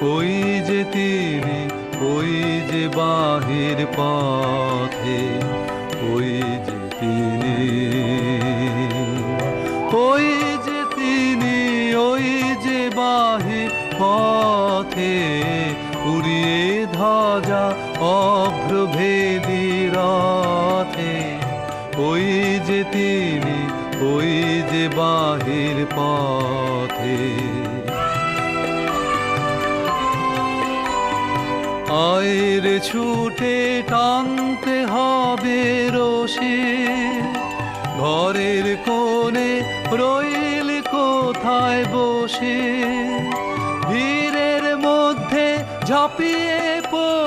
ওই যে তিনি, ওই যে বাহির পথে, ওই যে তিনি, ওই যে তিনি, ওই যে বাহির পথে, উড়িয়ে ধ্বজা অভ্রভেদী রথে। ওই যে তিনি, ওই যে বাহির পথে। আয়ের ছুটে টানতে হবে রশি, ঘরের কোণে রইল কোথায় বসে, ভিড়ের মধ্যে ঝাঁপিয়ে পড়ে